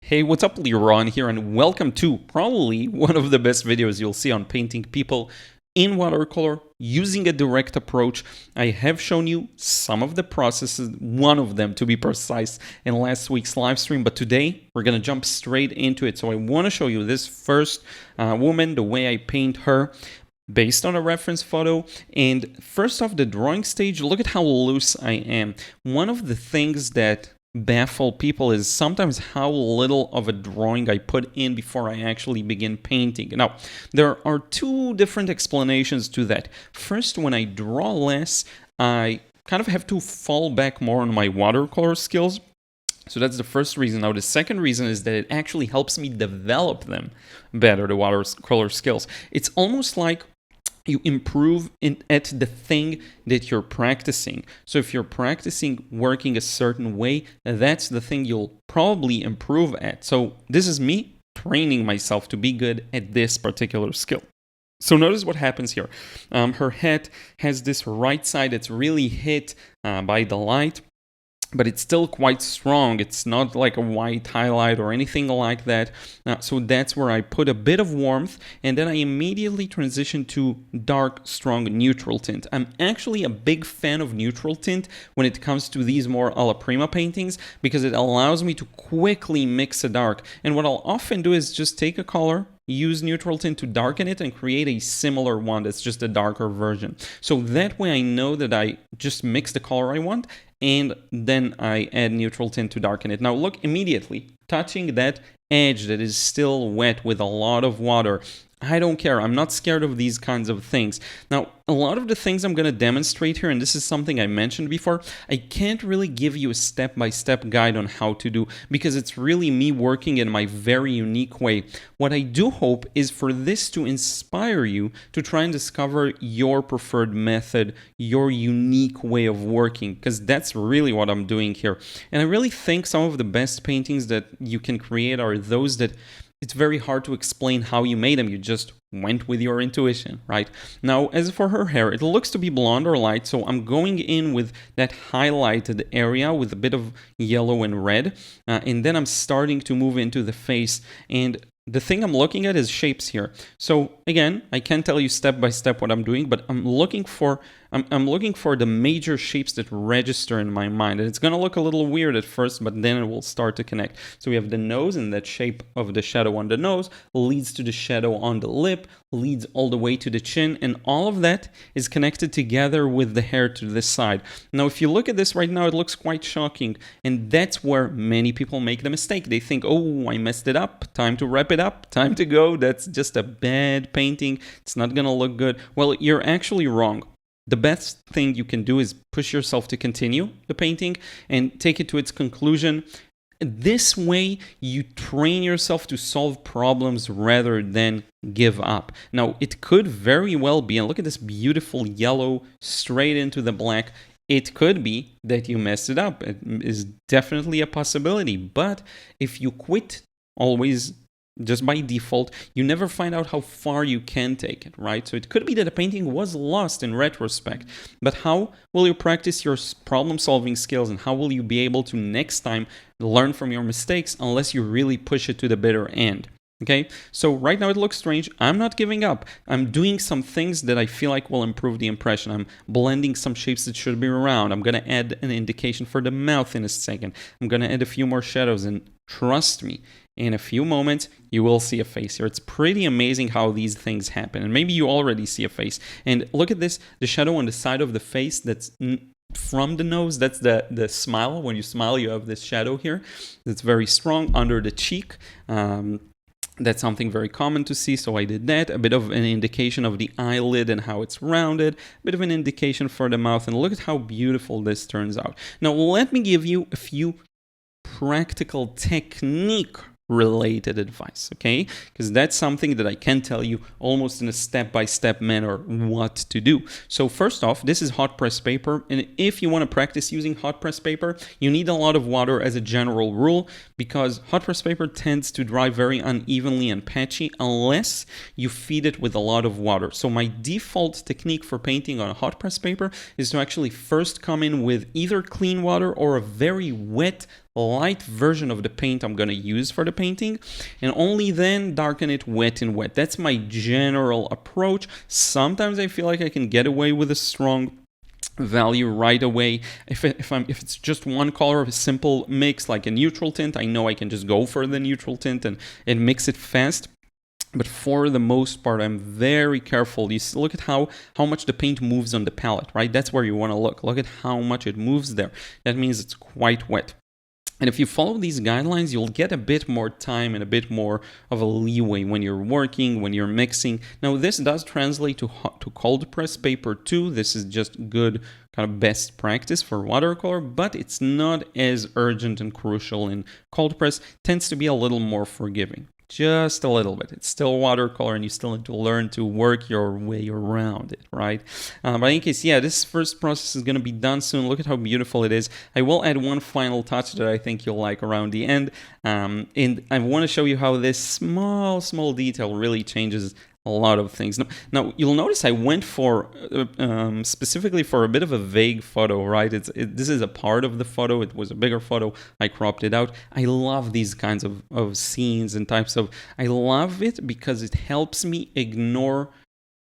Hey, what's up, Liron here, and welcome to probably one of the best videos you'll see on painting people in watercolor using a direct approach. I have shown you some of the processes, one of them to be precise, in last week's live stream, but today we're going to jump straight into it. So I want to show you this first woman, the way I paint her, based on a reference photo. And first off, the drawing stage, look at how loose I am. One of the things that baffle people is sometimes how little of a drawing I put in before I actually begin painting. Now, there are two different explanations to that. First, when I draw less, I kind of have to fall back more on my watercolor skills. So that's the first reason. Now, the second reason is that it actually helps me develop them better, the watercolor skills. It's almost like you improve at the thing that you're practicing. So if you're practicing working a certain way, that's the thing you'll probably improve at. So this is me training myself to be good at this particular skill. So notice what happens here. Her head has this right side that's really hit by the light, but it's still quite strong. It's not like a white highlight or anything like that. So that's where I put a bit of warmth, and then I immediately transition to dark, strong neutral tint. I'm actually a big fan of neutral tint when it comes to these more alla prima paintings, because it allows me to quickly mix a dark. And what I'll often do is just take a color, use neutral tint to darken it, and create a similar one that's just a darker version. So that way I know that I just mix the color I want, and then I add neutral tint to darken it. Now look, immediately touching that edge that is still wet with a lot of water, I don't care. I'm not scared of these kinds of things. Now, a lot of the things I'm going to demonstrate here, and this is something I mentioned before, I can't really give you a step-by-step guide on how to do, because it's really me working in my very unique way. What I do hope is for this to inspire you to try and discover your preferred method, your unique way of working, because that's really what I'm doing here. And I really think some of the best paintings that you can create are those that it's very hard to explain how you made them. You just went with your intuition, right? Now, as for her hair, it looks to be blonde or light, so I'm going in with that highlighted area with a bit of yellow and red, and then I'm starting to move into the face. And the thing I'm looking at is shapes here. So again, I can't tell you step by step what I'm doing, but I'm looking for the major shapes that register in my mind. And it's going to look a little weird at first, but then it will start to connect. So we have the nose, and that shape of the shadow on the nose leads to the shadow on the lip, leads all the way to the chin, and all of that is connected together with the hair to this side. Now, if you look at this right now, it looks quite shocking, and that's where many people make the mistake. They think, oh, I messed it up, time to wrap it up, time to go, that's just a bad painting, it's not gonna look good. Well, you're actually wrong. The best thing you can do is push yourself to continue the painting and take it to its conclusion. This way, you train yourself to solve problems rather than give up. Now, it could very well be, and look at this beautiful yellow straight into the black, it could be that you messed it up. It is definitely a possibility. But if you quit always just by default, you never find out how far you can take it, right? So it could be that a painting was lost in retrospect, but how will you practice your problem-solving skills, and how will you be able to next time learn from your mistakes unless you really push it to the bitter end? Okay, so right now it looks strange. I'm not giving up. I'm doing some things that I feel like will improve the impression. I'm blending some shapes that should be round. I'm going to add an indication for the mouth in a second. I'm going to add a few more shadows, and trust me, in a few moments, you will see a face here. It's pretty amazing how these things happen. And maybe you already see a face. And look at this, the shadow on the side of the face that's from the nose. That's the smile. When you smile, you have this shadow here that's very strong under the cheek. That's something very common to see, so I did that. A bit of an indication of the eyelid and how it's rounded. A bit of an indication for the mouth. And look at how beautiful this turns out. Now, let me give you a few practical technique related advice, okay? Because that's something that I can tell you almost in a step-by-step manner what to do. So first off, this is hot press paper, and if you want to practice using hot press paper, you need a lot of water as a general rule, because hot press paper tends to dry very unevenly and patchy unless you feed it with a lot of water. So my default technique for painting on a hot press paper is to actually first come in with either clean water or a very wet light version of the paint I'm going to use for the painting, and only then darken it wet and wet. That's my general approach. Sometimes I feel like I can get away with a strong value right away. If it's just one color of a simple mix like a neutral tint, I know I can just go for the neutral tint and mix it fast. But for the most part, I'm very careful. You look at how much the paint moves on the palette, right? That's where you want to look. Look at how much it moves there. That means it's quite wet. And if you follow these guidelines, you'll get a bit more time and a bit more of a leeway when you're working, when you're mixing. Now, this does translate to cold press paper too. This is just good kind of best practice for watercolor, but it's not as urgent and crucial in cold press. It tends to be a little more forgiving. Just a little bit. It's still watercolor and you still need to learn to work your way around it, right? But in any case, yeah, this first process is going to be done soon. Look at how beautiful it is. I will add one final touch that I think you'll like around the end. And I want to show you how this small detail really changes a lot of things. Now you'll notice I went for specifically for a bit of a vague photo, right? This is a part of the photo. It was a bigger photo. I cropped it out. I love these kinds of scenes and types of. I love it because it helps me ignore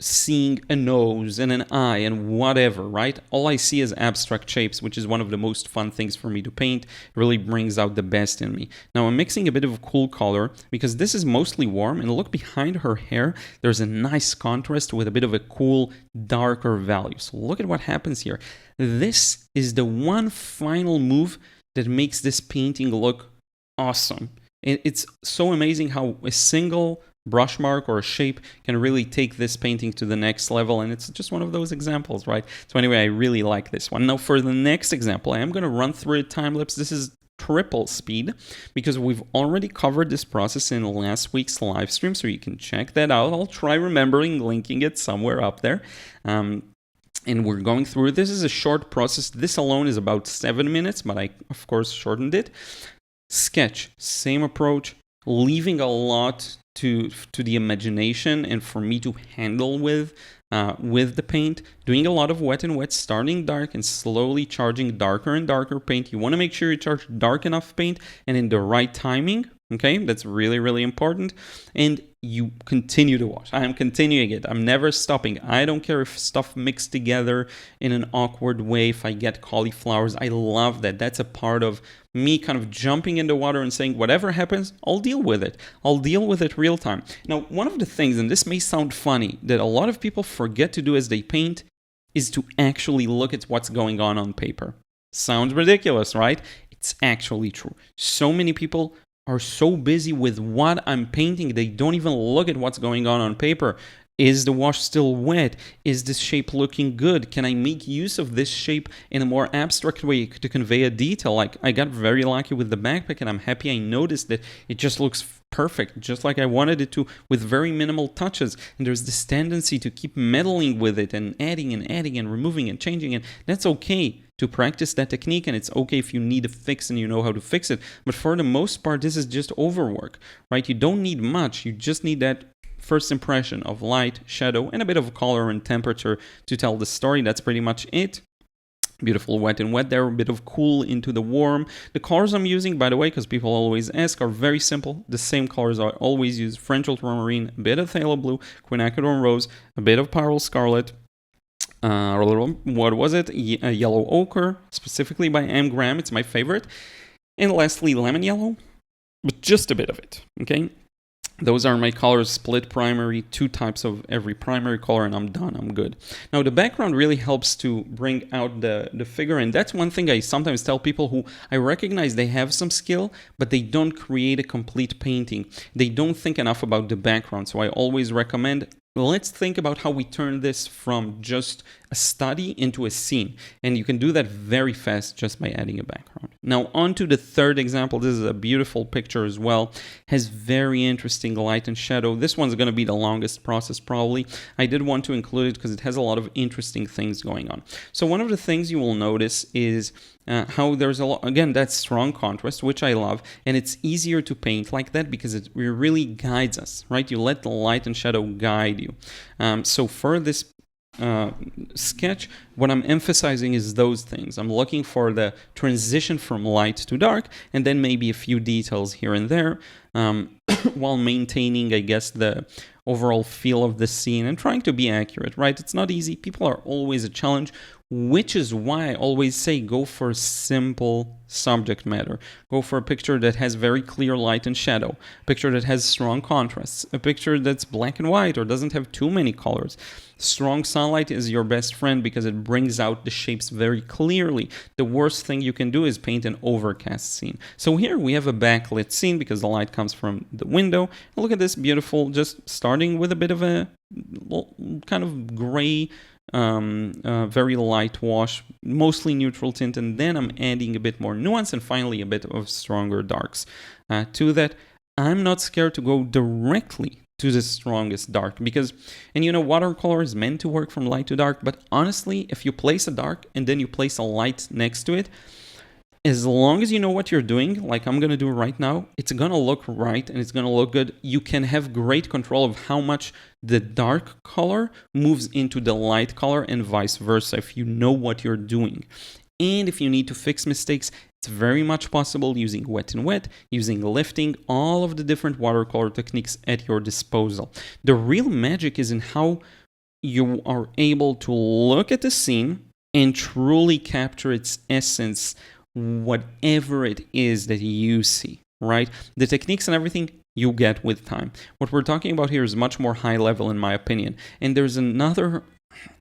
seeing a nose and an eye and whatever, right? All I see is abstract shapes, which is one of the most fun things for me to paint. It really brings out the best in me. Now I'm mixing a bit of cool color because this is mostly warm, and look behind her hair, there's a nice contrast with a bit of a cool, darker value. So look at what happens here. This is the one final move that makes this painting look awesome. It's so amazing how a single brush mark or a shape can really take this painting to the next level, and it's just one of those examples, right? So anyway, I really like this one. Now for the next example, I am going to run through a time lapse. This is triple speed because we've already covered this process in last week's live stream, so you can check that out. I'll try remembering linking it somewhere up there. And we're going through it. This is a short process. This alone is about 7 minutes, but I of course shortened it. Sketch, same approach, leaving a lot to the imagination and for me to handle with the paint, doing a lot of wet and wet, starting dark and slowly charging darker and darker paint. You want to make sure you charge dark enough paint and in the right timing. Okay, that's really, really important. And you continue to wash. I am continuing it. I'm never stopping. I don't care if stuff mixed together in an awkward way, if I get cauliflowers. I love that. That's a part of me kind of jumping in the water and saying, whatever happens, I'll deal with it. I'll deal with it real time. Now, one of the things, and this may sound funny, that a lot of people forget to do as they paint is to actually look at what's going on paper. Sounds ridiculous, right? It's actually true. So many people are so busy with what I'm painting, they don't even look at what's going on paper. Is the wash still wet? Is this shape looking good? Can I make use of this shape in a more abstract way to convey a detail? Like I got very lucky with the backpack and I'm happy I noticed that it just looks perfect, just like I wanted it to, with very minimal touches. And there's this tendency to keep meddling with it and adding and removing and changing, and that's okay to practice that technique, and it's okay if you need a fix and you know how to fix it. But for the most part, this is just overwork, right? You don't need much. You just need that first impression of light, shadow, and a bit of color and temperature to tell the story. That's pretty much it. Beautiful wet and wet there, a bit of cool into the warm. The colors I'm using, by the way, because people always ask, are very simple. The same colors I always use: French ultramarine, a bit of phthalo blue, quinacridone rose, a bit of pyrrole scarlet, a little, what was it? A yellow ochre, specifically by M. Graham. It's my favorite. And lastly, lemon yellow, but just a bit of it, okay? Those are my colors: split primary, 2 types of every primary color, and I'm done. I'm good. Now, the background really helps to bring out the figure, and that's one thing I sometimes tell people who I recognize they have some skill, but they don't create a complete painting. They don't think enough about the background, so I always recommend, let's think about how we turn this from just a study into a scene. And you can do that very fast just by adding a background. Now, on to the third example. This is a beautiful picture as well. Has very interesting light and shadow. This one's going to be the longest process probably. I did want to include it because it has a lot of interesting things going on. So one of the things you will notice is how there's a lot, again, that strong contrast, which I love, and it's easier to paint like that because it really guides us, right? You let the light and shadow guide you. So for this sketch, what I'm emphasizing is those things. I'm looking for the transition from light to dark, and then maybe a few details here and there, while maintaining, I guess, the overall feel of the scene and trying to be accurate, right? It's not easy. People are always a challenge, which is why I always say go for simple subject matter. Go for a picture that has very clear light and shadow, a picture that has strong contrasts, a picture that's black and white or doesn't have too many colors. Strong sunlight is your best friend because it brings out the shapes very clearly. The worst thing you can do is paint an overcast scene. So here we have a backlit scene because the light comes from the window. And look at this beautiful, just starting with a bit of a kind of gray, very light wash, mostly neutral tint, and then I'm adding a bit more nuance and finally a bit of stronger darks to that. I'm not scared to go directly to the strongest dark because, and watercolor is meant to work from light to dark, but honestly, if you place a dark and then you place a light next to it, as long as you know what you're doing, like I'm going to do right now, it's going to look right and it's going to look good. You can have great control of how much the dark color moves into the light color and vice versa if you know what you're doing. And if you need to fix mistakes, it's very much possible using wet and wet, using lifting, all of the different watercolor techniques at your disposal. The real magic is in how you are able to look at the scene and truly capture its essence, whatever it is that you see, right? The techniques and everything you get with time. What we're talking about here is much more high level in my opinion. And there's another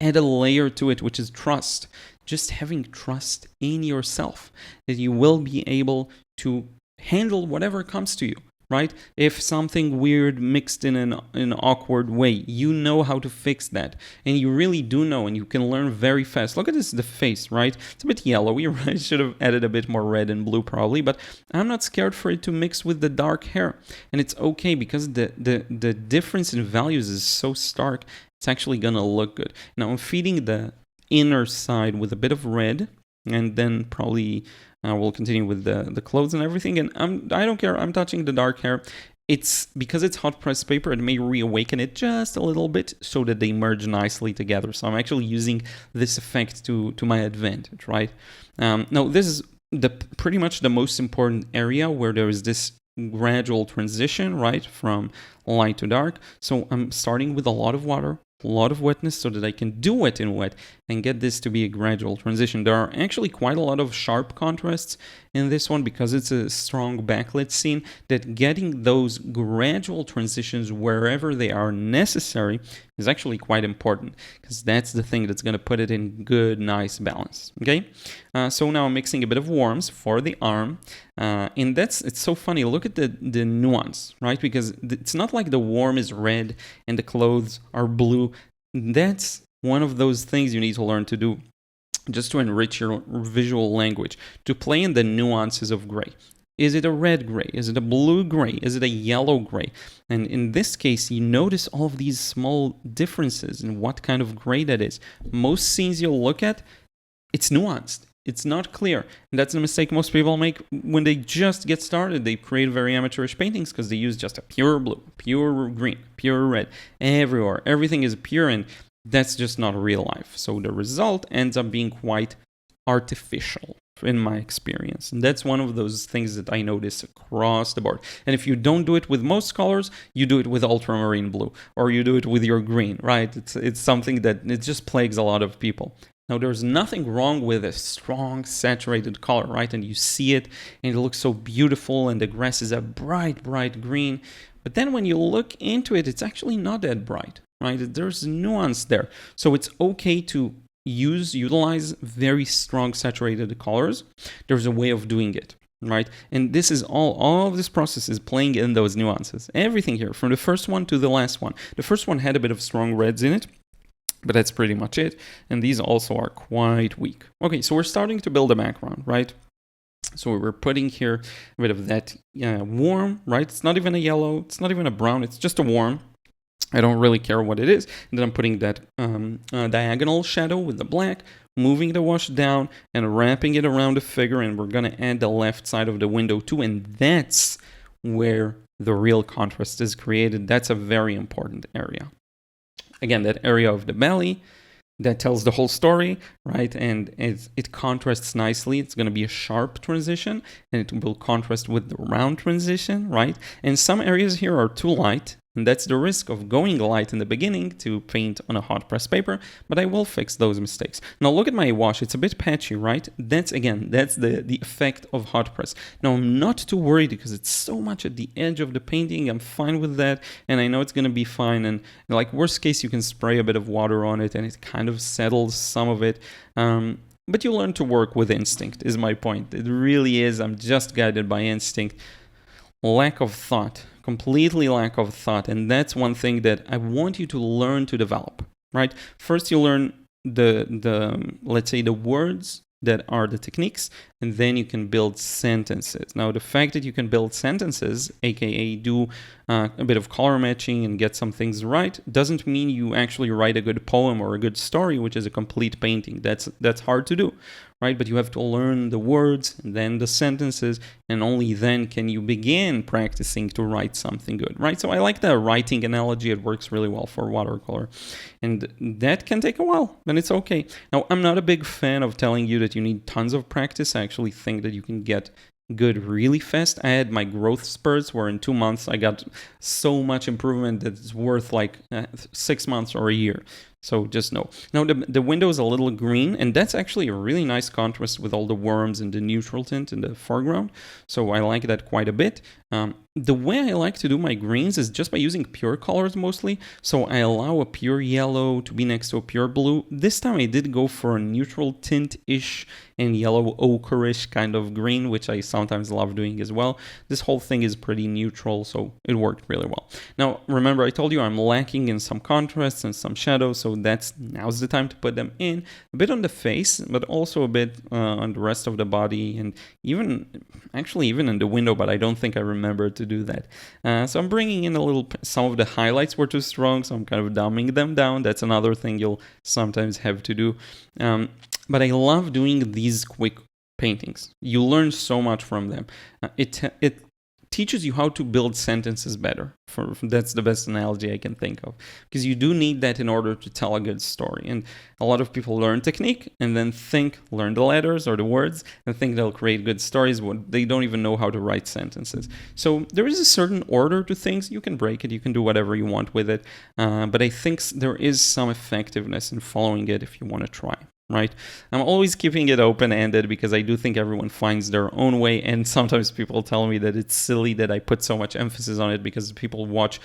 added layer to it, which is trust. Just having trust in yourself that you will be able to handle whatever comes to you, right? If something weird mixed in an awkward way, you know how to fix that. And you really do know, and you can learn very fast. Look at this, the face, right? It's a bit yellowy. I should have added a bit more red and blue probably, but I'm not scared for it to mix with the dark hair. And it's okay because the difference in values is so stark, it's actually gonna look good. Now I'm feeding the inner side with a bit of red, and then probably we'll continue with the clothes and everything. And I don't care, I'm touching the dark hair. It's because it's hot pressed paper, it may reawaken it just a little bit so that they merge nicely together. So I'm actually using this effect to my advantage, right? Now this is pretty much the most important area where there is this gradual transition, right, from light to dark. So I'm starting with a lot of water, a lot of wetness so that I can do wet in wet and get this to be a gradual transition. There are actually quite a lot of sharp contrasts in this one because it's a strong backlit scene, that getting those gradual transitions wherever they are necessary is actually quite important because that's the thing that's going to put it in good, nice balance. Okay, so now I'm mixing a bit of warms for the arm, and it's so funny. Look at the nuance, right? Because it's not like the warm is red and the clothes are blue. That's one of those things you need to learn to do just to enrich your visual language, to play in the nuances of gray. Is it a red gray? Is it a blue gray? Is it a yellow gray? And in this case, you notice all of these small differences in what kind of gray that is. Most scenes you'll look at, it's nuanced. It's not clear. And that's a mistake most people make when they just get started. They create very amateurish paintings because they use just a pure blue, pure green, pure red everywhere. Everything is pure, and that's just not real life. So the result ends up being quite artificial in my experience. And that's one of those things that I notice across the board. And if you don't do it with most colors, you do it with ultramarine blue, or you do it with your green, right? It's something that it just plagues a lot of people. Now, there's nothing wrong with a strong saturated color, right? And you see it and it looks so beautiful, and the grass is a bright, bright green. But then when you look into it, it's actually not that bright, right? There's nuance there. So it's okay to utilize very strong saturated colors. There's a way of doing it, right? And this is all of this process is playing in those nuances. Everything here, from the first one to the last one. The first one had a bit of strong reds in it, but that's pretty much it. And these also are quite weak. Okay, so we're starting to build a background, right? So we're putting here a bit of that warm, right? It's not even a yellow, it's not even a brown, it's just a warm. I don't really care what it is. And then I'm putting that diagonal shadow with the black, moving the wash down and wrapping it around the figure. And we're going to add the left side of the window too. And that's where the real contrast is created. That's a very important area. Again, that area of the belly, that tells the whole story, right? And it contrasts nicely. It's going to be a sharp transition, and it will contrast with the round transition, right? And some areas here are too light, and that's the risk of going light in the beginning to paint on a hot press paper, but I will fix those mistakes. Now look at my wash. It's a bit patchy, right? That's the effect of hot press. Now I'm not too worried because it's so much at the edge of the painting. I'm fine with that, and I know it's going to be fine. And like worst case, you can spray a bit of water on it and it kind of settles some of it. But you learn to work with instinct is my point. It really is. I'm just guided by instinct. Lack of thought. Completely lack of thought. And that's one thing that I want you to learn to develop, right? First, you learn the let's say the words that are the techniques, and then you can build sentences. Now, the fact that you can build sentences, aka do a bit of color matching and get some things right, doesn't mean you actually write a good poem or a good story, which is a complete painting. That's hard to do, right? But you have to learn the words and then the sentences, and only then can you begin practicing to write something good, right? So I like the writing analogy. It works really well for watercolor, and that can take a while, and it's okay. Now, I'm not a big fan of telling you that you need tons of practice. I actually think that you can get good really fast. I had my growth spurts where in 2 months I got so much improvement that it's worth like 6 months or a year. So just know. Now the window is a little green, and that's actually a really nice contrast with all the worms and the neutral tint in the foreground. So I like that quite a bit. The way I like to do my greens is just by using pure colors mostly. So I allow a pure yellow to be next to a pure blue. This time I did go for a neutral tint-ish and yellow ochre-ish kind of green, which I sometimes love doing as well. This whole thing is pretty neutral, so it worked really well. Now, remember I told you I'm lacking in some contrasts and some shadows, so now's the time to put them in. A bit on the face, but also a bit on the rest of the body, and even in the window, but I don't think I remember to do that. So I'm bringing in some of the highlights were too strong, so I'm kind of dumbing them down. That's another thing you'll sometimes have to do. But I love doing these quick paintings. You learn so much from them. It teaches you how to build sentences better. That's the best analogy I can think of, because you do need that in order to tell a good story. And a lot of people learn technique and then learn the letters or the words and think they'll create good stories when they don't even know how to write sentences. So there is a certain order to things. You can break it, you can do whatever you want with it, but I think there is some effectiveness in following it if you want to try. Right? I'm always keeping it open-ended because I do think everyone finds their own way, and sometimes people tell me that it's silly that I put so much emphasis on it because people watch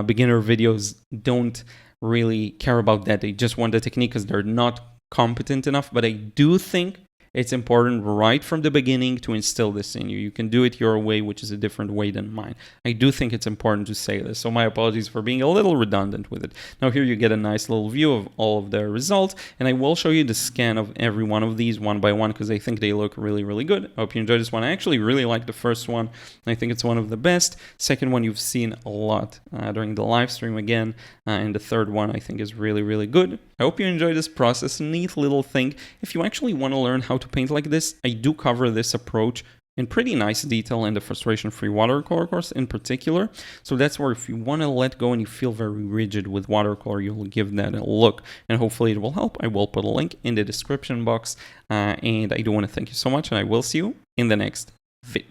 beginner videos don't really care about that. They just want the technique because they're not competent enough. But I do think it's important right from the beginning to instill this in you. You can do it your way, which is a different way than mine. I do think it's important to say this, so my apologies for being a little redundant with it. Now here you get a nice little view of all of their results, and I will show you the scan of every one of these one by one because I think they look really, really good. I hope you enjoyed this one. I actually really like the first one. I think it's one of the best. Second one you've seen a lot during the live stream again, and the third one I think is really, really good. I hope you enjoy this process. Neat little thing. If you actually want to learn how to paint like this, I do cover this approach in pretty nice detail in the frustration-free watercolor course in particular. So that's where if you want to let go and you feel very rigid with watercolor, you'll give that a look, and hopefully it will help. I will put a link in the description box, and I do want to thank you so much, and I will see you in the next vid.